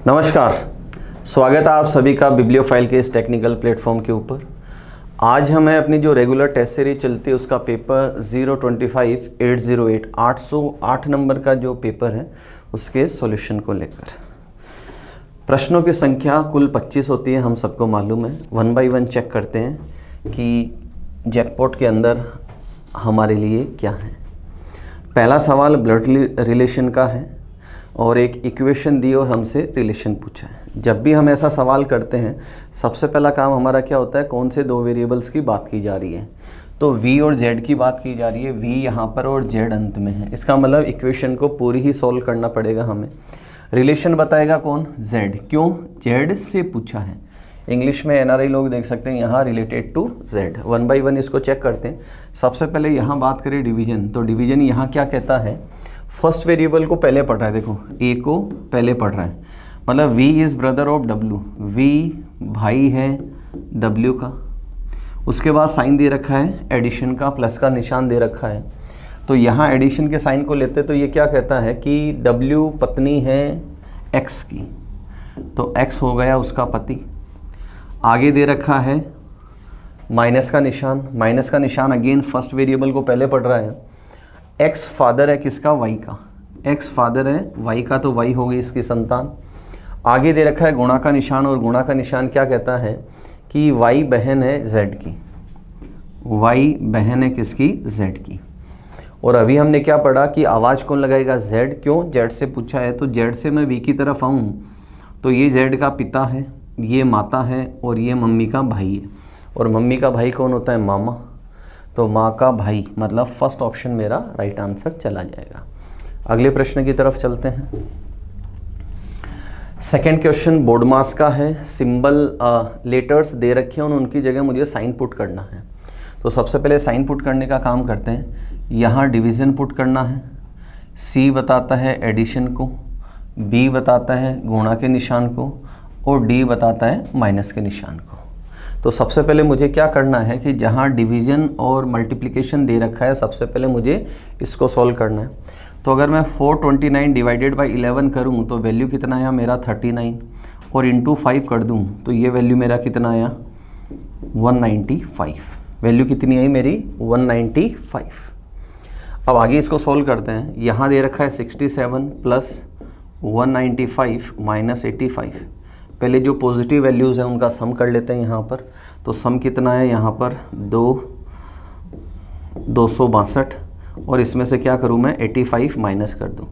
नमस्कार, स्वागत है आप सभी का बिब्लियोफाइल के इस टेक्निकल प्लेटफॉर्म के ऊपर। आज हमें अपनी जो रेगुलर टेस्ट सीरीज चलती है उसका पेपर 025-808 808 नंबर का जो पेपर है उसके सॉल्यूशन को लेकर प्रश्नों की संख्या कुल 25 होती है, हम सबको मालूम है। वन बाय वन चेक करते हैं कि जैकपॉट के अंदर हमारे लिए क्या है। पहला सवाल ब्लड रिलेशन का है और एक इक्वेशन दी और हमसे रिलेशन पूछा है। जब भी हम ऐसा सवाल करते हैं सबसे पहला काम हमारा क्या होता है, कौन से दो वेरिएबल्स की बात की जा रही है। तो v और z की बात की जा रही है, v यहाँ पर और z अंत में है। इसका मतलब इक्वेशन को पूरी ही सॉल्व करना पड़ेगा हमें। रिलेशन बताएगा कौन, z। क्यों, z से पूछा है। इंग्लिश में NRI लोग देख सकते हैं यहाँ related to z। One by one इसको चेक करते हैं। सबसे पहले यहाँ बात करें डिवीजन, तो डिवीजन यहाँ क्या कहता है, फर्स्ट वेरिएबल को पहले पढ़ रहा है। देखो a को पहले पढ़ रहा है, मतलब v is brother of w, v भाई है w का। उसके बाद साइन दे रखा है एडिशन का, प्लस का निशान दे रखा है। तो यहाँ एडिशन के साइन को लेते तो ये क्या कहता है कि w पत्नी है x की, तो x हो गया उसका पति। आगे दे रखा है माइनस का निशान, माइनस का निशान अगेन फर्स्ट वेरिएबल को पहले पढ़ रहा है। एक्स फादर है किसका, वाई का, एक्स फादर है वाई का, तो वाई हो गई इसकी संतान। आगे दे रखा है गुणा का निशान, और गुणा का निशान क्या कहता है कि वाई बहन है जेड की, वाई बहन है किसकी, जेड की। और अभी हमने क्या पढ़ा कि आवाज़ कौन लगाएगा, जेड। क्यों, जेड से पूछा है, तो जेड से मैं वी की तरफ आऊँ तो ये जेड का पिता है, ये माता है और ये मम्मी का भाई है। और मम्मी का भाई कौन होता है, मामा। तो माँ का भाई, मतलब फर्स्ट ऑप्शन मेरा राइट आंसर चला जाएगा। अगले प्रश्न की तरफ चलते हैं। सेकंड क्वेश्चन बोर्ड मास का है। सिंबल लेटर्स दे रखे हैं और उनकी जगह मुझे साइन पुट करना है। तो सबसे पहले साइन पुट करने का काम करते हैं। यहाँ डिवीज़न पुट करना है, सी बताता है एडिशन को, बी बताता है गुणा के निशान को और डी बताता है माइनस के निशान को। तो सबसे पहले मुझे क्या करना है कि जहाँ डिवीज़न और मल्टीप्लिकेशन दे रखा है सबसे पहले मुझे इसको सॉल्व करना है। तो अगर मैं 429 डिवाइडेड बाई 11 करूँ तो वैल्यू कितना आया मेरा 39, और इंटू 5 कर दूँ तो ये वैल्यू मेरा कितना आया 195। वैल्यू कितनी आई मेरी 195। अब आगे इसको सॉल्व करते हैं। यहाँ दे रखा है 67 प्लस 195 माइनस 85। पहले जो पॉजिटिव वैल्यूज़ हैं उनका सम कर लेते हैं यहाँ पर। तो सम कितना है यहाँ पर 262, और इसमें से क्या करूँ मैं 85 माइनस कर दूँ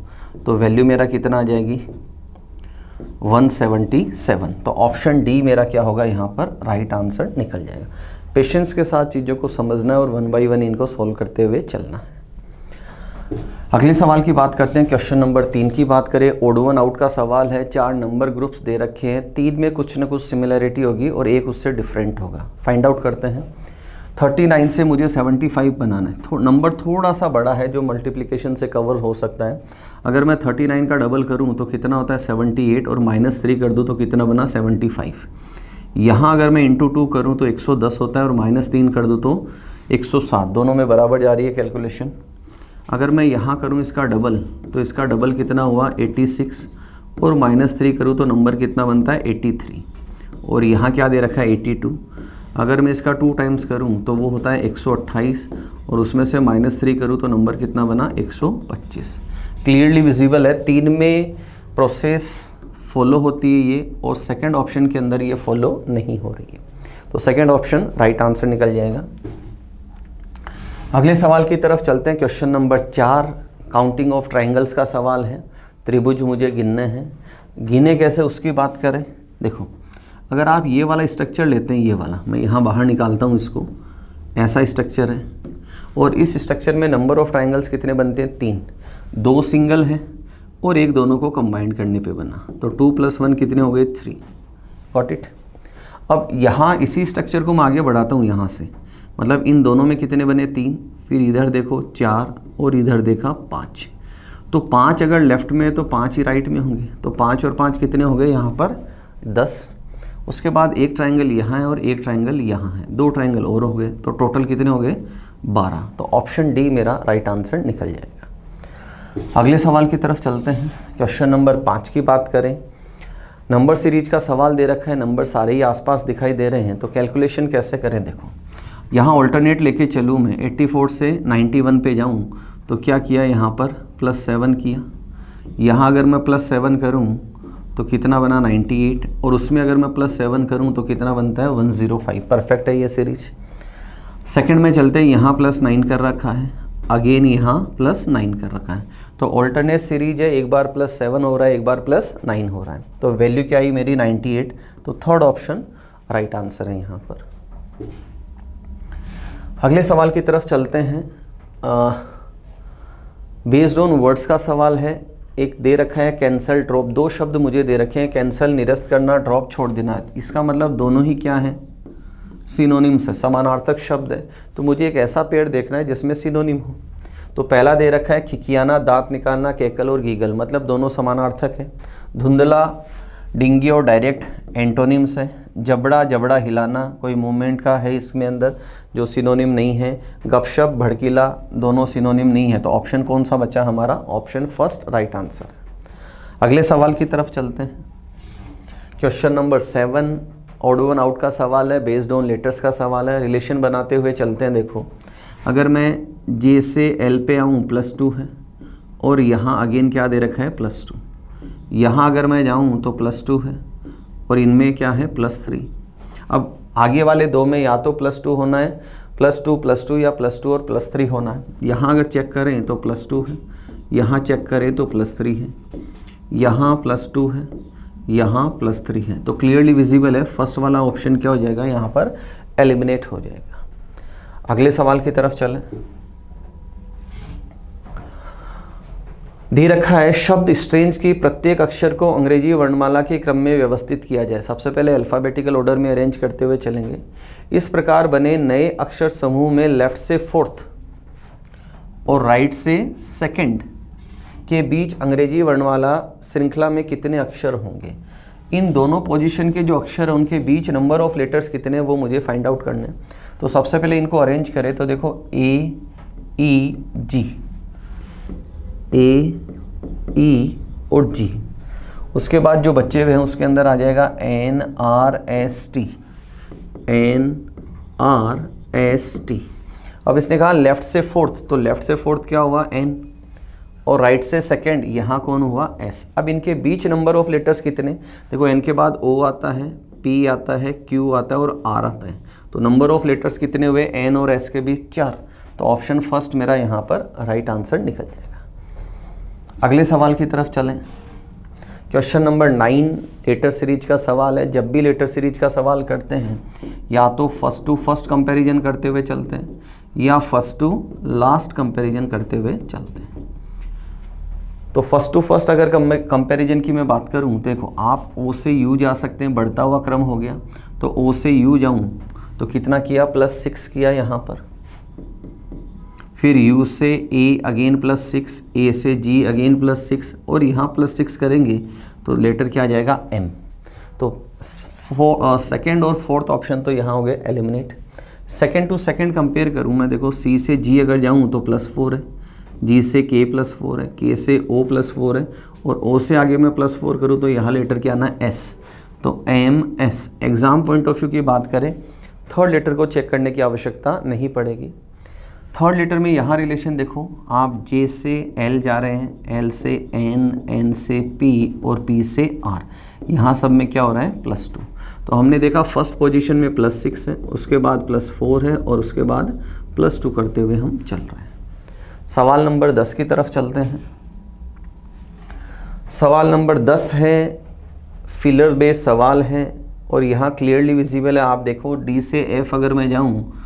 तो वैल्यू मेरा कितना आ जाएगी 177। तो ऑप्शन डी मेरा क्या होगा, यहाँ पर राइट आंसर निकल जाएगा। पेशेंस के साथ चीज़ों को समझना है और वन बाई वन इनको सॉल्व करते हुए चलना है। अगले सवाल की बात करते हैं। क्वेश्चन नंबर 3 की बात करें। ओड वन आउट का सवाल है। 4 नंबर ग्रुप्स दे रखे हैं, 3 में कुछ ना कुछ सिमिलरिटी होगी और एक उससे डिफरेंट होगा। फाइंड आउट करते हैं। 39 से मुझे 75 बनाना है। नंबर थोड़ा सा बड़ा है जो मल्टीप्लिकेशन से कवर हो सकता है। अगर मैं 39 का डबल करूँ तो कितना होता है 78, और -3 कर दूँ तो कितना बना 75। यहाँ अगर मैं इंटू 2 करूँ तो 110 होता है, और -3 कर दूँ तो 107। दोनों में बराबर जा रही है कैलकुलेशन। अगर मैं यहाँ करूँ इसका डबल तो इसका डबल कितना हुआ 86, और -3 करूँ तो नंबर कितना बनता है 83, और यहाँ क्या दे रखा है 82। अगर मैं इसका 2 टाइम्स करूँ तो वो होता है 128, और उसमें से -3 करूँ तो नंबर कितना बना 125। क्लियरली विजिबल है 3 में प्रोसेस फॉलो होती है ये, और सेकंड ऑप्शन के अंदर ये फॉलो नहीं हो रही है। तो सेकंड ऑप्शन राइट आंसर निकल जाएगा। अगले सवाल की तरफ चलते हैं। Question number 4 counting of triangles का सवाल है। त्रिभुज मुझे गिनने हैं। गिने कैसे उसकी बात करें। देखो अगर आप ये वाला स्ट्रक्चर लेते हैं, ये वाला मैं यहाँ बाहर निकालता हूँ इसको, ऐसा स्ट्रक्चर है, और इस स्ट्रक्चर में नंबर ऑफ ट्राइंगल्स कितने बनते हैं 3। 2 सिंगल है और एक दोनों को कंबाइन करने पे बना, तो 2 + 1 कितने हो गए 3। Got it. अब यहाँ इसी स्ट्रक्चर को मैं आगे बढ़ाता हूँ यहाँ से, मतलब इन दोनों में कितने बने 3, फिर इधर देखो 4 और इधर देखा 5। तो 5 अगर लेफ्ट में है तो 5 ही राइट में होंगे, तो 5 और 5 कितने हो गए यहाँ पर 10। उसके बाद एक ट्राइंगल यहाँ है और एक ट्राइंगल यहाँ है, 2 ट्राइंगल और हो गए, तो टोटल कितने हो गए 12। तो ऑप्शन डी मेरा राइट आंसर निकल जाएगा। अगले सवाल की तरफ चलते हैं। क्वेश्चन नंबर 5 की बात करें। नंबर सीरीज का सवाल दे रखा है, नंबर सारे ही आसपास दिखाई दे रहे हैं, तो कैलकुलेशन कैसे करें। देखो यहाँ ऑल्टरनेट लेके चलूँ मैं, 84 से 91 पे जाऊँ तो क्या किया, यहाँ पर +7 किया, यहाँ अगर मैं +7 करूँ तो कितना बना 98, और उसमें अगर मैं +7 करूँ तो कितना बनता है 105। परफेक्ट है ये सीरीज। सेकंड में चलते हैं, यहाँ +9 कर रखा है, अगेन यहाँ +9 कर रखा है, तो ऑल्टरनेट सीरीज है, एक बार +7 हो रहा है, एक बार +9 हो रहा है, तो वैल्यू क्या आई मेरी 98। तो थर्ड ऑप्शन राइट आंसर है यहाँ पर। अगले सवाल की तरफ चलते हैं। बेस्ड ऑन वर्ड्स का सवाल है। एक दे रखा है कैंसल ड्रॉप, दो शब्द मुझे दे रखे हैं, कैंसल निरस्त करना, ड्रॉप छोड़ देना। इसका मतलब दोनों ही क्या है, सिनोनिम्स है, समानार्थक शब्द है। तो मुझे एक ऐसा पेड़ देखना है जिसमें सिनोनिम हो। तो पहला दे रखा है खिकियाना, दांत निकालना, केकल और गीगल, मतलब दोनों समानार्थक है। धुंधला, डिंगी और डायरेक्ट एंटोनिम्स है। जबड़ा, जबड़ा हिलाना कोई मूवमेंट का है इसमें अंदर जो सिनोनिम नहीं है। गपशप, भड़कीला, दोनों सिनोनिम नहीं है। तो ऑप्शन कौन सा बचा हमारा, ऑप्शन फर्स्ट राइट आंसर। अगले सवाल की तरफ चलते हैं। Question number 7 odd one out का सवाल है, बेस्ड ऑन लेटर्स का सवाल है। रिलेशन बनाते हुए चलते हैं। देखो अगर मैं जे से एल पे आऊँ +2 है, और यहाँ अगेन क्या दे रखा है +2। यहाँ अगर मैं जाऊँ तो +2 है, और इनमें क्या है +3। अब आगे वाले दो में या तो +2 होना है, +2 या +2 और +3 होना है। यहाँ अगर चेक करें तो +2 है, यहाँ चेक करें तो +3 है, यहाँ +2 है, यहाँ +3 है। तो क्लियरली विजिबल है, फर्स्ट वाला ऑप्शन क्या हो जाएगा, यहाँ पर एलिमिनेट हो जाएगा। अगले सवाल की तरफ चलें। दे रखा है शब्द स्ट्रेंज की प्रत्येक अक्षर को अंग्रेजी वर्णमाला के क्रम में व्यवस्थित किया जाए। सबसे पहले अल्फ़ाबेटिकल ऑर्डर में अरेंज करते हुए चलेंगे। इस प्रकार बने नए अक्षर समूह में लेफ्ट से फोर्थ और राइट से सेकंड के बीच अंग्रेजी वर्णमाला श्रृंखला में कितने अक्षर होंगे। इन दोनों पोजीशन के जो अक्षर हैं उनके बीच नंबर ऑफ लेटर्स कितने हैं वो मुझे फाइंड आउट करने हैं। तो सबसे पहले इनको अरेंज करें तो देखो ए ई जी, ए ई और जी। उसके बाद जो बच्चे हुए हैं उसके अंदर आ जाएगा N R S T, N R S T. अब इसने कहा लेफ्ट से फोर्थ, तो लेफ्ट से फोर्थ क्या हुआ एन, और राइट से सेकंड यहाँ कौन हुआ एस। अब इनके बीच नंबर ऑफ लेटर्स कितने, देखो एन के बाद ओ आता है, पी आता है, क्यू आता है और आर आता है। तो नंबर ऑफ लेटर्स कितने हुए एन और एस के बीच 4। तो ऑप्शन फर्स्ट मेरा यहाँ पर राइट आंसर निकल जाएगा। अगले सवाल की तरफ चलें। क्वेश्चन नंबर 9 लेटर सीरीज का सवाल है। जब भी लेटर सीरीज का सवाल करते हैं या तो फर्स्ट टू फर्स्ट कंपैरिजन करते हुए चलते हैं या फर्स्ट टू लास्ट कंपैरिजन करते हुए चलते हैं। तो फर्स्ट टू फर्स्ट अगर कंपैरिजन की मैं बात करूं, देखो आप ओ से यू जा सकते हैं, बढ़ता हुआ क्रम हो गया। तो ओ से यू जाऊं तो कितना किया +6 किया यहाँ पर, फिर U से A अगेन +6, A से G अगेन +6 और यहाँ +6 करेंगे तो लेटर क्या आ जाएगा M। तो सेकंड और फोर्थ ऑप्शन तो यहाँ हो गए eliminate. Second to second compare करूँ मैं, देखो C से G अगर जाऊँ तो +4 है, G से K +4 है, K से O +4 है, और O से आगे मैं +4 करूँ तो यहाँ लेटर क्या आना है S। तो MS। Exam point of view की बात करें, थर्ड लेटर को चेक करने की आवश्यकता नहीं पड़ेगी। थर्ड लेटर में यहाँ रिलेशन देखो, आप J से L जा रहे हैं, L से N, N से P और P से R। यहाँ सब में क्या हो रहा है +2। तो हमने देखा फर्स्ट पोजीशन में +6 है, उसके बाद +4 है और उसके बाद +2 करते हुए हम चल रहे हैं। सवाल नंबर 10 की तरफ चलते हैं। सवाल नंबर 10 है, फिलर बेस्ड सवाल है और यहाँ क्लियरली विजिबल है। आप देखो D से F अगर मैं जाऊँ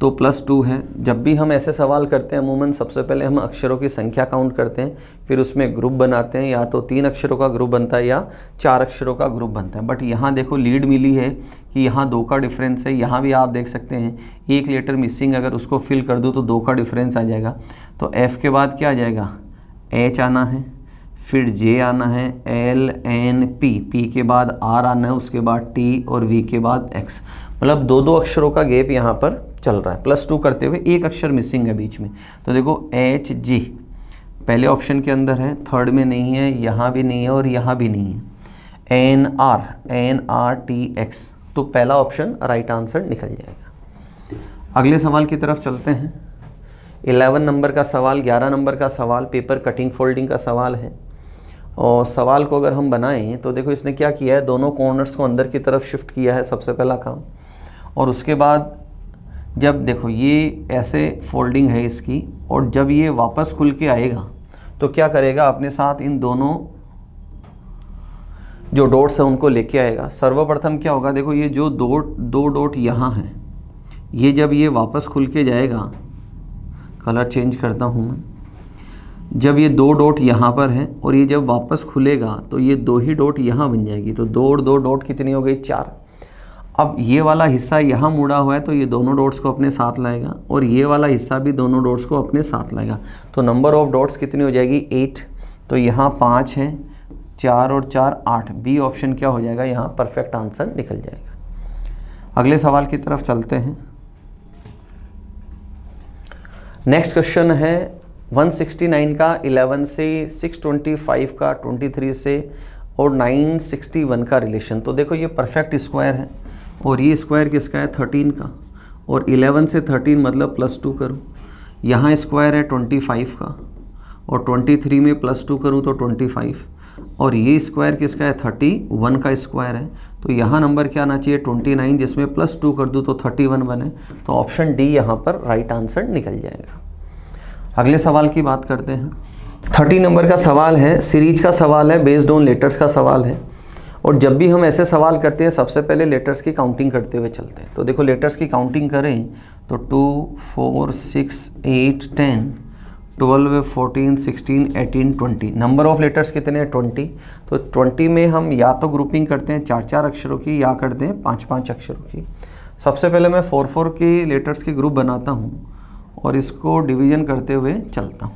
तो +2 है। जब भी हम ऐसे सवाल करते हैं अमूमन सबसे पहले हम अक्षरों की संख्या काउंट करते हैं, फिर उसमें ग्रुप बनाते हैं, या तो 3 अक्षरों का ग्रुप बनता है या 4 अक्षरों का ग्रुप बनता है। बट यहाँ देखो लीड मिली है कि यहाँ 2 का डिफरेंस है। यहाँ भी आप देख सकते हैं एक लेटर मिसिंग, अगर उसको फिल कर दूँ तो 2 का डिफरेंस आ जाएगा। तो F के बाद क्या आ जाएगा H आना है, फिर J आना है, L N P, P के बाद R आना है, उसके बाद T और V के बाद X। मतलब 2 अक्षरों का गैप यहाँ पर चल रहा है। +2 करते हुए एक अक्षर मिसिंग है बीच में। तो देखो H G पहले ऑप्शन के अंदर है, थर्ड में नहीं है, यहाँ भी नहीं है और यहाँ भी नहीं है। NRTX, तो पहला ऑप्शन राइट आंसर निकल जाएगा। अगले सवाल की तरफ चलते हैं। 11 नंबर का सवाल, 11 नंबर का सवाल पेपर कटिंग फोल्डिंग का सवाल है। और सवाल को अगर हम बनाएं तो देखो इसने क्या किया है, दोनों कॉर्नर्स को अंदर की तरफ शिफ्ट किया है, सबसे पहला काम। और उसके बाद जब देखो ये ऐसे फोल्डिंग है इसकी, और जब ये वापस खुल के आएगा तो क्या करेगा, अपने साथ इन दोनों जो डॉट्स हैं उनको लेके आएगा। सर्वप्रथम क्या होगा, देखो ये जो दो डॉट यहाँ हैं, ये जब ये वापस खुल के जाएगा, कलर चेंज करता हूँ मैं, जब ये 2 डॉट यहाँ पर है और ये जब वापस खुलेगा तो ये 2 ही डॉट यहाँ बन जाएगी। तो 2 और 2 डॉट कितनी हो गई, 4। अब ये वाला हिस्सा यहाँ मुड़ा हुआ है तो ये दोनों डॉट्स को अपने साथ लाएगा, और ये वाला हिस्सा भी दोनों डॉट्स को अपने साथ लाएगा। तो नंबर ऑफ डॉट्स कितनी हो जाएगी, 8। तो यहाँ 5 है, 4 और 4 8। बी ऑप्शन क्या हो जाएगा, यहाँ परफेक्ट आंसर निकल जाएगा। अगले सवाल की तरफ चलते हैं। नेक्स्ट क्वेश्चन है 169 का 11 से, 625 का 23 से और 961 का रिलेशन। तो देखो ये परफेक्ट स्क्वायर है, और ये स्क्वायर किसका है, 13 का। और 11 से 13 मतलब +2 करूँ, यहाँ स्क्वायर है 25 का, और 23 में +2 करूँ तो 25, और ये स्क्वायर किसका है, 31 का स्क्वायर है। तो यहाँ नंबर क्या आना चाहिए, 29, जिसमें +2 कर दूँ तो 31 बने। तो ऑप्शन डी यहाँ पर राइट आंसर निकल जाएगा। अगले सवाल की बात करते हैं। 30 नंबर का सवाल है, सीरीज का सवाल है, बेस्ड ऑन लेटर्स का सवाल है। और जब भी हम ऐसे सवाल करते हैं सबसे पहले लेटर्स की काउंटिंग करते हुए चलते हैं। तो देखो लेटर्स की काउंटिंग करें तो 2 4 6 8 10 12 14 16 18 20। नंबर ऑफ लेटर्स कितने हैं, 20। तो 20 में हम या तो ग्रुपिंग करते हैं 4-4 अक्षरों की, या करते हैं 5-5 अक्षरों की। सबसे पहले मैं 4-4 की लेटर्स के ग्रुप बनाता हूँ और इसको डिवीजन करते हुए चलता हूँ।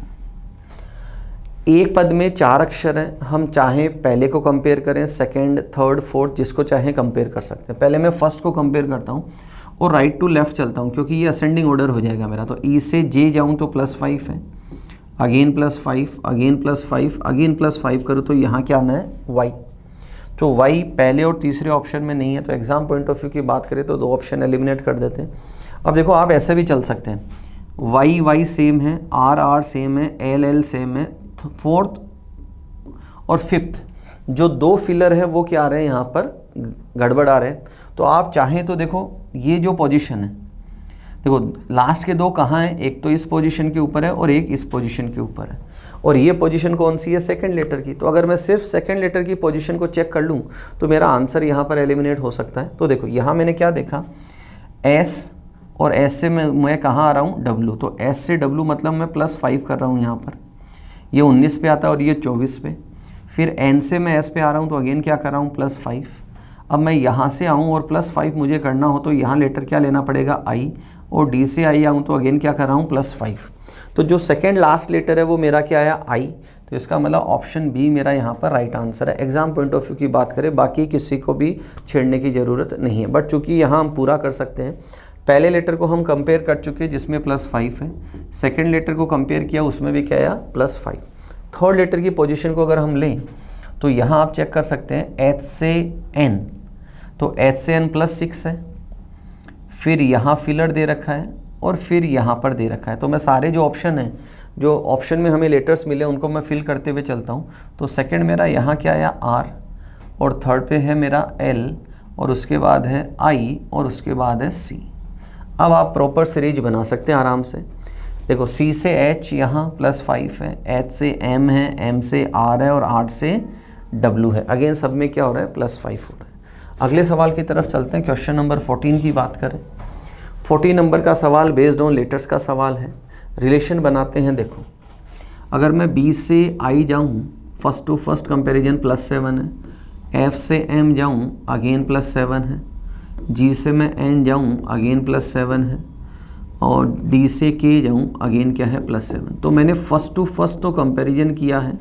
एक पद में 4 अक्षर हैं, हम चाहें पहले को कंपेयर करें, सेकंड, थर्ड, फोर्थ, जिसको चाहें कंपेयर कर सकते हैं। पहले मैं फर्स्ट को कंपेयर करता हूँ और राइट टू लेफ्ट चलता हूँ, क्योंकि ये असेंडिंग ऑर्डर हो जाएगा मेरा। तो ई से जे जाऊँ तो +5 है, अगेन +5, अगेन +5, अगेन +5 करूँ तो यहाँ क्या आना है, वाई। तो वाई पहले और तीसरे ऑप्शन में नहीं है, तो एग्जाम पॉइंट ऑफ व्यू की बात करें तो 2 ऑप्शन एलिमिनेट कर देते हैं। अब देखो आप ऐसे भी चल सकते हैं, वाई वाई सेम है, आर आर सेम है, एल एल सेम है, फोर्थ और फिफ्थ जो 2 फिलर हैं वो क्या आ रहे हैं, यहाँ पर गड़बड़ आ रहे हैं। तो आप चाहें तो देखो ये जो पोजीशन है, देखो लास्ट के 2 कहाँ हैं, एक तो इस पोजीशन के ऊपर है और एक इस पोजीशन के ऊपर है, और ये पोजीशन कौन सी है, सेकंड लेटर की। तो अगर मैं सिर्फ सेकंड लेटर की पोजीशन को चेक कर लूँ तो मेरा आंसर यहाँ पर एलिमिनेट हो सकता है। तो देखो यहाँ मैंने क्या देखा, एस, और एस से मैं कहाँ आ रहा हूँ, डब्लू। तो एस से डब्लू मतलब मैं +5 कर रहा हूँ यहाँ पर, ये 19 पे आता है और ये 24 पे। फिर एन से मैं एस पे आ रहा हूँ तो अगेन क्या कर रहा हूँ, +5। अब मैं यहाँ से आऊँ और +5 मुझे करना हो तो यहाँ लेटर क्या लेना पड़ेगा, आई, और डी से आई आऊँ तो अगेन क्या कर रहा हूँ, +5। तो जो सेकेंड लास्ट लेटर है वो मेरा क्या आया, आई। तो इसका मतलब ऑप्शन बी मेरा यहाँ पर राइट आंसर है। एग्जाम पॉइंट ऑफ व्यू की बात करें, बाकी किसी को भी छेड़ने की ज़रूरत नहीं है, बट चूँकि यहाँ हम पूरा कर सकते हैं। पहले लेटर को हम कंपेयर कर चुके हैं जिसमें +5 है, सेकंड लेटर को कंपेयर किया उसमें भी क्या आया, +5। थर्ड लेटर की पोजीशन को अगर हम लें तो यहाँ आप चेक कर सकते हैं, एच से एन, तो एच से एन +6 है, फिर यहाँ फिलर दे रखा है और फिर यहाँ पर दे रखा है। तो मैं सारे जो ऑप्शन हैं, जो ऑप्शन में हमें लेटर्स मिले उनको मैं फिल करते हुए चलता हूँ। तो सेकंड मेरा यहाँ क्या आया, आर, और थर्ड पे है मेरा एल, और उसके बाद है आई, और उसके बाद है सी। अब आप प्रॉपर सीरीज बना सकते हैं आराम से। देखो सी से एच यहाँ +5 है, एच से एम है, एम से आर है, और आर से डब्लू है। अगेन सब में क्या हो रहा है, +5 हो रहा है। अगले सवाल की तरफ चलते हैं। क्वेश्चन नंबर 14 की बात करें। 14 नंबर का सवाल बेस्ड ऑन लेटर्स का सवाल है। रिलेशन बनाते हैं। देखो अगर मैं बी से आई जाऊँ, फर्स्ट टू फर्स्ट कंपेरिजन +7 है। एफ से एम जाऊँ अगेन +7 है। जी से मैं एन जाऊँ अगेन +7 है, और डी से के जाऊँ अगेन क्या है, +7। तो मैंने फर्स्ट टू फर्स्ट तो कंपैरिजन किया है,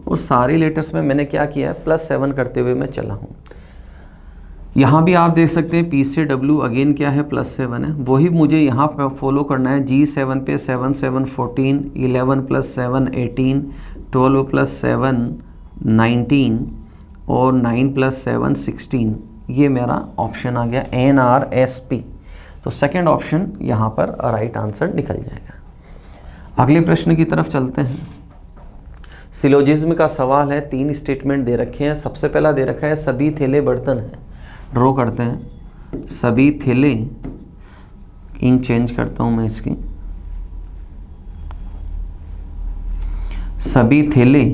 और सारे लेटर्स में मैंने क्या किया है, +7 करते हुए मैं चला हूँ। यहाँ भी आप देख सकते हैं पी से डब्ल्यू अगेन क्या है, +7 है। वही मुझे यहाँ पर फॉलो करना है। जी 7 पे 7 7 14, 11 + 7 18, 12 + 7 19, और 9 + 7 16, ये मेरा ऑप्शन आ गया NRSP। तो सेकंड ऑप्शन यहाँ पर राइट आंसर निकल जाएगा। अगले प्रश्न की तरफ चलते हैं। सिलोजिज्म का सवाल है, 3 स्टेटमेंट दे रखे हैं। सबसे पहला दे रखा है सभी थैले बर्तन हैं। ड्रॉ करते हैं सभी थैले, इंक चेंज करता हूँ मैं इसकी, सभी थैले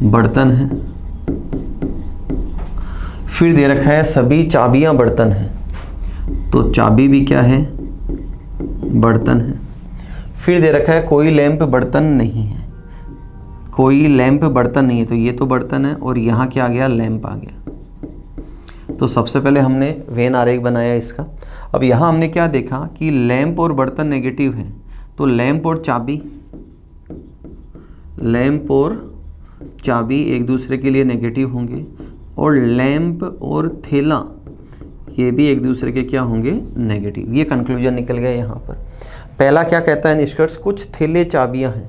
बर्तन हैं। फिर दे रखा है सभी चाबियां बर्तन हैं, तो चाबी भी क्या है, बर्तन है। फिर दे रखा है कोई लैंप बर्तन नहीं है, कोई लैंप बर्तन नहीं है, तो ये तो बर्तन है और यहाँ क्या आ गया, लैंप आ गया। तो सबसे पहले हमने वेन आरेख बनाया इसका। अब यहाँ हमने क्या देखा कि लैंप और बर्तन नेगेटिव है, तो लैंप और चाबी, लैंप और चाबी एक दूसरे के लिए नेगेटिव होंगे, और लैंप और थैला ये भी एक दूसरे के क्या होंगे, नेगेटिव। ये कंक्लूजन निकल गया यहाँ पर। पहला क्या कहता है निष्कर्ष, कुछ थैले चाबियाँ हैं,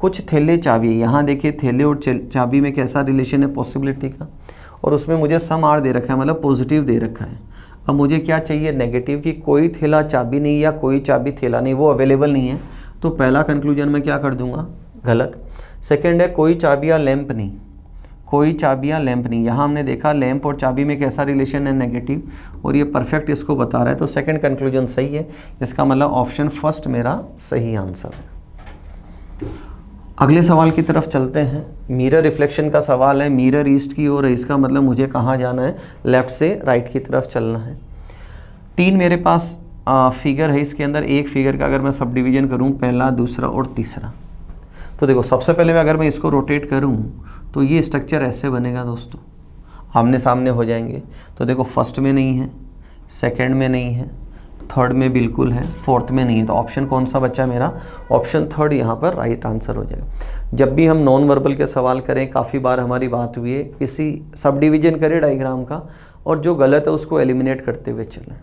कुछ थैले चाबी। यहाँ देखिए थैले और चाबी में कैसा रिलेशन है, पॉसिबिलिटी का, और उसमें मुझे सम आर दे रखा है, मतलब पॉजिटिव दे रखा है। अब मुझे क्या चाहिए, नेगेटिव, की कोई थैला चाबी नहीं या कोई चाबी थैला नहीं, वो अवेलेबल नहीं है। तो पहला कंक्लूजन मैं क्या कर दूंगा, गलत। सेकेंड है कोई चाबी या लैंप नहीं, कोई चाबी या लैंप नहीं। यहाँ हमने देखा लैंप और चाबी में कैसा रिलेशन है, नेगेटिव, और ये परफेक्ट इसको बता रहा है। तो सेकंड कंक्लूजन सही है, इसका मतलब ऑप्शन फर्स्ट मेरा सही आंसर है। अगले सवाल की तरफ चलते हैं। मिरर रिफ्लेक्शन का सवाल है। मिरर ईस्ट की ओर है, इसका मतलब मुझे कहाँ जाना है, लेफ्ट से राइट की तरफ चलना है। 3 मेरे पास फिगर है, इसके अंदर एक फिगर का अगर मैं सब डिवीजन करूँ, पहला, दूसरा और तीसरा, तो देखो सबसे पहले अगर मैं इसको रोटेट करूँ तो ये स्ट्रक्चर ऐसे बनेगा दोस्तों, आमने सामने हो जाएंगे। तो देखो फर्स्ट में नहीं है, सेकंड में नहीं है, थर्ड में बिल्कुल है, फोर्थ में नहीं है। तो ऑप्शन कौन सा बचा मेरा, ऑप्शन थर्ड यहाँ पर राइट आंसर हो जाएगा। जब भी हम नॉन वर्बल के सवाल करें, काफ़ी बार हमारी बात हुई है, किसी सब डिवीजन करें डायग्राम का, और जो गलत है उसको एलिमिनेट करते हुए चलें।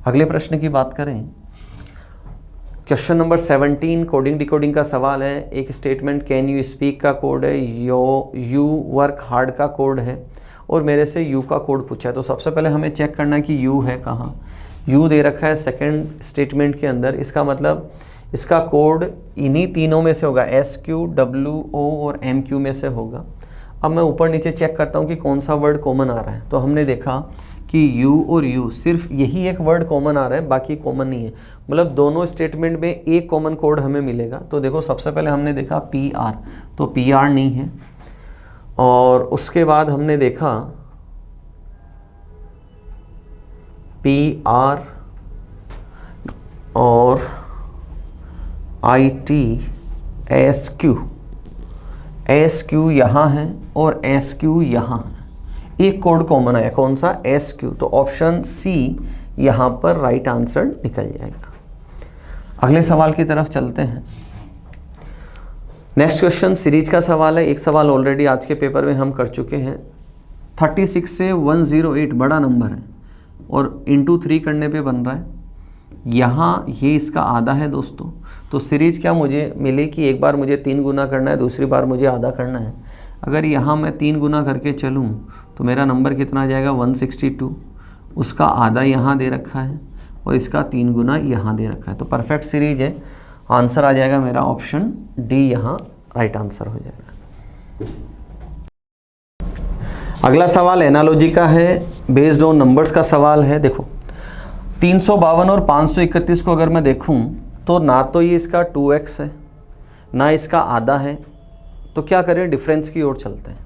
अगले प्रश्न की बात करें, क्वेश्चन नंबर 17 कोडिंग डिकोडिंग का सवाल है। एक स्टेटमेंट कैन यू स्पीक का कोड है, यू वर्क हार्ड का कोड है, और मेरे से यू का कोड पूछा है। तो सबसे पहले हमें चेक करना है कि यू है कहाँ। यू दे रखा है सेकंड स्टेटमेंट के अंदर, इसका मतलब इसका कोड इन्हीं तीनों में से होगा, SQ, WO और MQ में से होगा। अब मैं ऊपर नीचे चेक करता हूँ कि कौन सा वर्ड कॉमन आ रहा है। तो हमने देखा कि U और U सिर्फ यही एक वर्ड कॉमन आ रहा है, बाकी कॉमन नहीं है, मतलब दोनों स्टेटमेंट में एक कॉमन कोड हमें मिलेगा। तो देखो सबसे पहले हमने देखा PR, तो PR नहीं है, और उसके बाद हमने देखा PR और IT, SQ यहाँ है और SQ यहाँ है, एक कोड कॉमन आया, कौन सा, SQ। तो ऑप्शन C यहाँ पर राइट आंसर निकल जाएगा। अगले सवाल की तरफ चलते हैं। नेक्स्ट क्वेश्चन सीरीज का सवाल है। एक सवाल ऑलरेडी आज के पेपर में हम कर चुके हैं। 36 से 108 बड़ा नंबर है और इंटू 3 करने पे बन रहा है। यहाँ ये इसका आधा है दोस्तों। तो सीरीज क्या मुझे मिले कि एक बार मुझे 3 गुना करना है, दूसरी बार मुझे आधा करना है। अगर यहाँ मैं 3 गुना करके चलूँ तो मेरा नंबर कितना आ जाएगा, 162। उसका आधा यहाँ दे रखा है और इसका 3 गुना यहाँ दे रखा है। तो परफेक्ट सीरीज है, आंसर आ जाएगा मेरा ऑप्शन डी, यहाँ राइट आंसर हो जाएगा। अगला सवाल एनालॉजी का है, बेस्ड ऑन नंबर्स का सवाल है। देखो 352 और 531 को अगर मैं देखूं तो ना तो ये इसका 2x है ना इसका आधा है, तो क्या करें, डिफरेंस की ओर चलते हैं।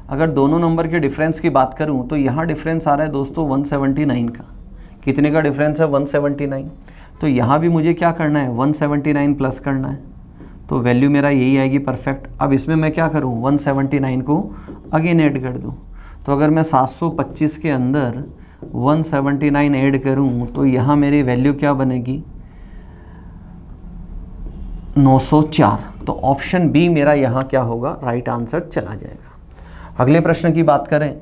अगर दोनों नंबर के डिफरेंस की बात करूं तो यहाँ डिफरेंस आ रहा है दोस्तों 179 का। कितने का डिफरेंस है, 179। तो यहाँ भी मुझे क्या करना है, 179 प्लस करना है, तो वैल्यू मेरा यही आएगी परफेक्ट। अब इसमें मैं क्या करूँ, 179 को अगेन ऐड कर दूँ। तो अगर मैं 725 के अंदर 179 ऐड करूँ तो यहाँ मेरी वैल्यू क्या बनेगी, 904। तो ऑप्शन बी मेरा यहाँ क्या होगा, राइट आंसर चला जाएगा। अगले प्रश्न की बात करें।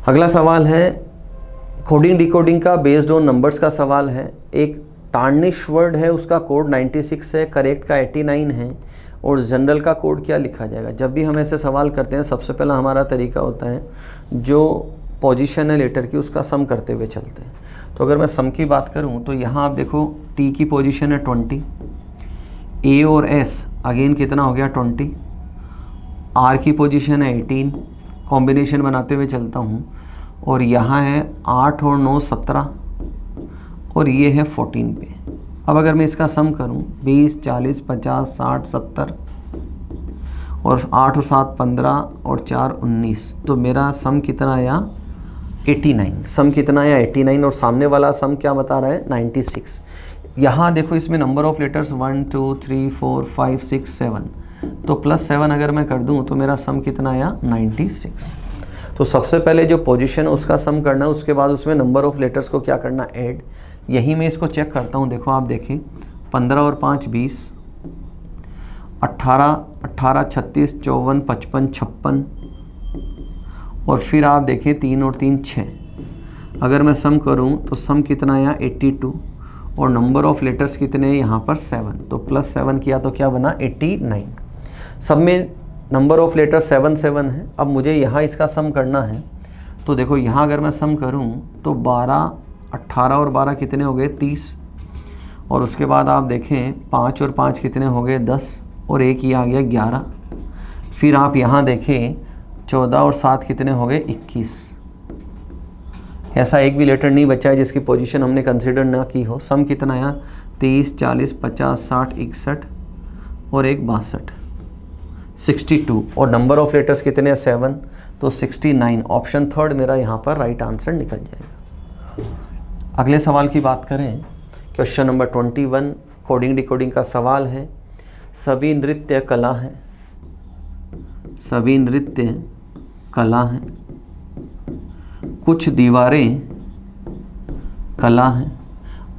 अगला सवाल है कोडिंग डिकोडिंग का, बेस्ड ऑन नंबर्स का सवाल है। एक टार्निश वर्ड है, उसका कोड 96 है, करेक्ट का 89 है, और जनरल का कोड क्या लिखा जाएगा। जब भी हम ऐसे सवाल करते हैं सबसे पहला हमारा तरीका होता है जो पोजीशन है लेटर की उसका सम करते हुए चलते हैं। तो अगर मैं सम की बात करूं तो यहाँ आप देखो टी की पोजीशन है 20, ए और एस अगेन कितना हो गया 20, आर की पोजीशन है 18, कॉम्बिनेशन बनाते हुए चलता हूँ, और यहाँ है 8 और 9 17, और ये है 14 पे। अब अगर मैं इसका सम करूं 20 40 50 60 70 और 8 और 7 15 और 4 19, तो मेरा सम कितना आया 89। सम कितना आया 89 और सामने वाला सम क्या बता रहा है 96। यहाँ देखो इसमें नंबर ऑफ लेटर्स 1 2 3 4 5 6 7, तो +7 अगर मैं कर दूं तो मेरा सम कितना आया 96। तो सबसे पहले जो पोजीशन है उसका सम करना है, उसके बाद उसमें नंबर ऑफ लेटर्स को क्या करना ऐड। यही मैं इसको चेक करता हूँ। देखो आप देखें 15 और 5 20, 18 18 36 54 55 56, और फिर आप देखें 3 और 3 6। अगर मैं सम करूँ तो सम कितना आया 82, और नंबर ऑफ लेटर्स कितने हैं यहाँ पर 7, तो +7 किया तो क्या बना 89। सब में नंबर ऑफ लेटर 7 7 है। अब मुझे यहाँ इसका सम करना है, तो देखो यहाँ अगर मैं सम करूँ तो 12 18 और 12 कितने हो गए 30, और उसके बाद आप देखें 5 और 5 कितने हो गए 10, और एक ही आ गया 11। फिर आप यहाँ देखें 14 और 7 कितने हो गए 21। ऐसा एक भी लेटर नहीं बचा है जिसकी पोजीशन हमने कंसिडर ना की हो। सम कितना आया 30 40 50 60 61 और एक 62, 62, और नंबर ऑफ लेटर्स कितने हैं 7, तो 69। ऑप्शन थर्ड मेरा यहाँ पर राइट आंसर निकल जाएगा। अगले सवाल की बात करें, क्वेश्चन नंबर 21 कोडिंग डिकोडिंग का सवाल है। सभी नृत्य कला है, सभी नृत्य कला है, कुछ दीवारें कला हैं,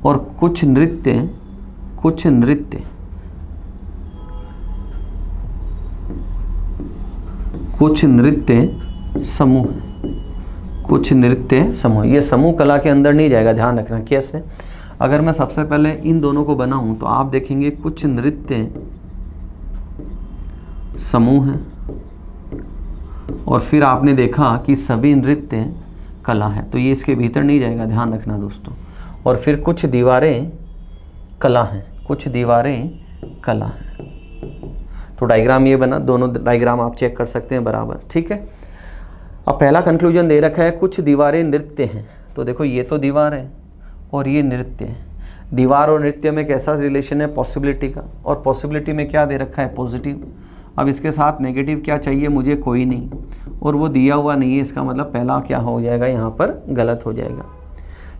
और कुछ नृत्य समूह है, कुछ नृत्य समूह। ये समूह कला के अंदर नहीं जाएगा, ध्यान रखना। कैसे? अगर मैं सबसे पहले इन दोनों को बनाऊं तो आप देखेंगे कुछ नृत्य समूह है, और फिर आपने देखा कि सभी नृत्य कला है, तो ये इसके भीतर नहीं जाएगा, ध्यान रखना दोस्तों। और फिर कुछ दीवारें कला हैं, कुछ दीवारें कला हैं। तो डायग्राम ये बना, दोनों डायग्राम आप चेक कर सकते हैं बराबर, ठीक है। अब पहला कंक्लूजन दे रखा है कुछ दीवारें नृत्य हैं, तो देखो ये तो दीवार है और ये नृत्य है। दीवार और नृत्य में कैसा रिलेशन है पॉसिबिलिटी का, और पॉसिबिलिटी में क्या दे रखा है पॉजिटिव। अब इसके साथ नेगेटिव क्या चाहिए मुझे, कोई नहीं, और वो दिया हुआ नहीं है, इसका मतलब पहला क्या हो जाएगा यहाँ पर गलत हो जाएगा।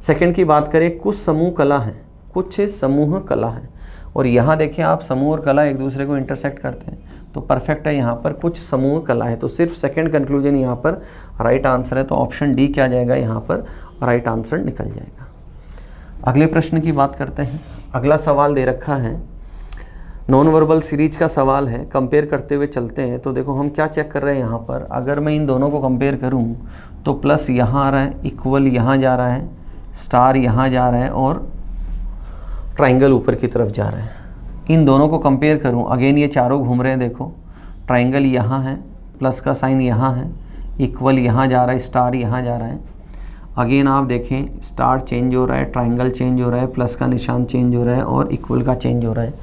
सेकंड की बात करें, कुछ समूह कला है, कुछ समूह कला है, और यहाँ देखिए आप समूह और कला एक दूसरे को इंटरसेक्ट करते हैं, तो परफेक्ट है यहाँ पर कुछ समूह कला है। तो सिर्फ सेकंड कंक्लूजन यहाँ पर राइट आंसर है, तो ऑप्शन डी क्या जाएगा यहाँ पर राइट आंसर निकल जाएगा। अगले प्रश्न की बात करते हैं। अगला सवाल दे रखा है, नॉन वर्बल सीरीज का सवाल है, कंपेयर करते हुए चलते हैं। तो देखो हम क्या चेक कर रहे हैं यहाँ पर, अगर मैं इन दोनों को कंपेयर करूँ तो प्लस यहाँ आ रहा है, इक्वल यहाँ जा रहा है, स्टार यहाँ जा रहा है, और ट्राइंगल ऊपर की तरफ जा रहा है। इन दोनों को कंपेयर करूँ, अगेन ये चारों घूम रहे हैं, देखो ट्राइंगल यहाँ है, प्लस का साइन यहाँ है, इक्वल यहाँ जा रहा है, स्टार यहाँ जा रहा है। अगेन आप देखें स्टार चेंज हो रहा है, ट्राइंगल चेंज हो रहा है, प्लस का निशान चेंज हो रहा है, और इक्वल का चेंज हो रहा है।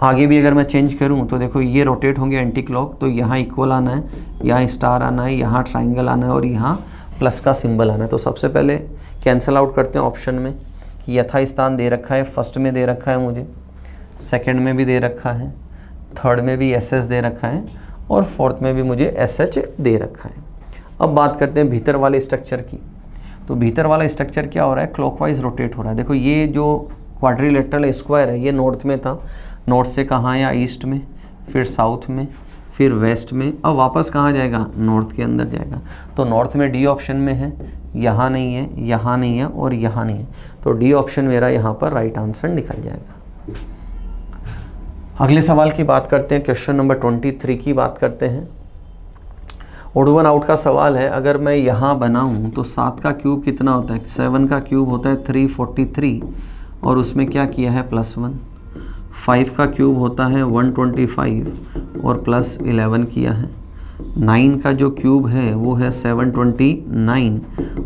आगे भी अगर मैं चेंज करूं तो देखो ये रोटेट होंगे एंटी क्लॉक, तो यहाँ इक्वल आना है, यहाँ स्टार आना है, यहाँ ट्राइंगल आना है, और यहाँ प्लस का सिंबल आना है। तो सबसे पहले कैंसिल आउट करते हैं ऑप्शन में कि यथास्थान दे रखा है, फर्स्ट में दे रखा है मुझे, सेकंड में भी दे रखा है, थर्ड में भी एस दे रखा है, और फोर्थ में भी मुझे SH दे रखा है। अब बात करते हैं भीतर वाले स्ट्रक्चर की। तो भीतर वाला स्ट्रक्चर क्या हो रहा है, क्लॉकवाइज रोटेट हो रहा है। देखो ये जो क्वाड्रिलेटरल स्क्वायर है ये नॉर्थ में था, नॉर्थ से कहाँ आया ईस्ट में, फिर साउथ में, फिर वेस्ट में, अब वापस कहाँ जाएगा नॉर्थ के अंदर जाएगा। तो नॉर्थ में डी ऑप्शन में है, यहाँ नहीं है, यहाँ नहीं है, और यहाँ नहीं है, तो डी ऑप्शन मेरा यहाँ पर राइट आंसर निकल जाएगा। अगले सवाल की बात करते हैं, क्वेश्चन नंबर 23 की बात करते हैं। ओड वन आउट का सवाल है। अगर मैं यहाँ बनाऊँ तो 7 का क्यूब कितना होता है, 7 का क्यूब होता है 343, और उसमें क्या किया है +1। 5 का क्यूब होता है 125 और प्लस 11 किया है। 9 का जो क्यूब है वो है 729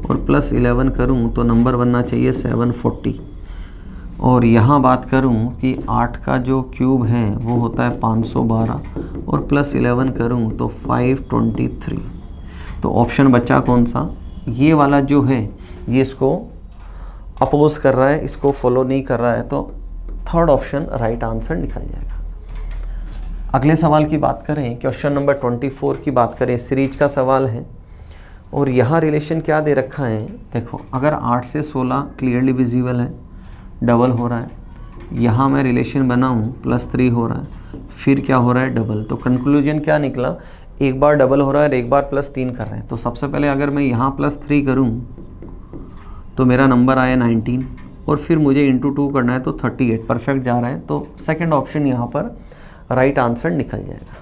और प्लस 11 करूँ तो नंबर बनना चाहिए 740। और यहाँ बात करूँ कि 8 का जो क्यूब है वो होता है 512 और प्लस 11 करूँ तो 523। तो ऑप्शन बचा कौन सा? ये वाला जो है ये इसको अपोज कर रहा है, इसको फॉलो नहीं कर रहा है, तो थर्ड ऑप्शन राइट आंसर निकल जाएगा। अगले सवाल की बात करें, क्वेश्चन नंबर 24 की बात करें, सीरीज का सवाल है और यहाँ रिलेशन क्या दे रखा है। देखो, अगर 8 से 16 क्लियरली विजिबल है, डबल हो रहा है, यहाँ मैं रिलेशन बनाऊँ +3 हो रहा है, फिर क्या हो रहा है डबल, तो कंक्लूजन क्या निकला, एक बार डबल हो रहा है और एक बार +3 कर रहे हैं। तो सबसे पहले अगर मैं यहाँ +3 करूँ तो मेरा नंबर आया 19 और फिर मुझे इंटू 2 करना है तो 38, परफेक्ट जा रहा है, तो सेकंड ऑप्शन यहाँ पर राइट आंसर निकल जाएगा।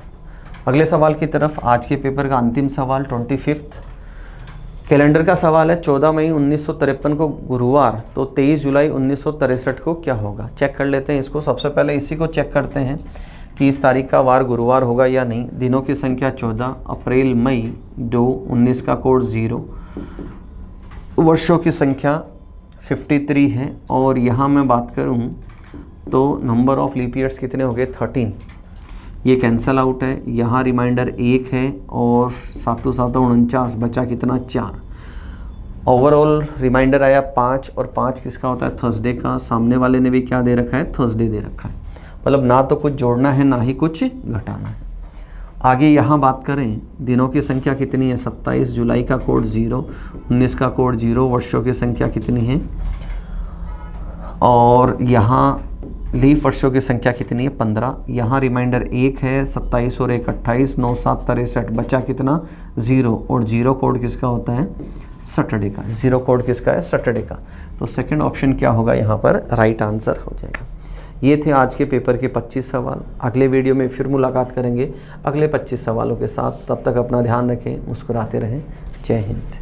अगले सवाल की तरफ, आज के पेपर का अंतिम सवाल 25 कैलेंडर का सवाल है। 14 मई 1953 को गुरुवार, तो 23 जुलाई 1963 को क्या होगा? चेक कर लेते हैं इसको। सबसे पहले इसी को चेक करते हैं कि इस तारीख का वार गुरुवार होगा या नहीं। दिनों की संख्या 14, अप्रैल मई 2, 19 का कोड 0, वर्षों की संख्या 53 है। और यहाँ मैं बात करूँ तो नंबर ऑफ लीप ईयर्स कितने हो गए? 13। ये कैंसल आउट है, यहाँ रिमाइंडर 1 है और 7 7 49, बचा कितना? 4। ओवरऑल रिमाइंडर आया 5 और 5 किसका होता है? थर्सडे का। सामने वाले ने भी क्या दे रखा है? थर्सडे दे रखा है। मतलब ना तो कुछ जोड़ना है ना ही कुछ घटाना है। आगे यहाँ बात करें, दिनों की संख्या कितनी है? 27, जुलाई का कोड 0, 19 का कोड 0, वर्षों की संख्या कितनी है? और यहाँ लीफ वर्षों की संख्या कितनी है? 15। यहाँ रिमाइंडर 1 है, 27 और 1 28, 9 7 63, बचा कितना? 0। और 0 कोड किसका होता है? सैटरडे का। 0 कोड किसका है? सैटरडे का। तो सेकंड ऑप्शन क्या होगा यहाँ पर? राइट आंसर हो जाएगा। ये थे आज के पेपर के 25 सवाल। अगले वीडियो में फिर मुलाकात करेंगे अगले 25 सवालों के साथ। तब तक अपना ध्यान रखें, मुस्कुराते रहें। जय हिंद।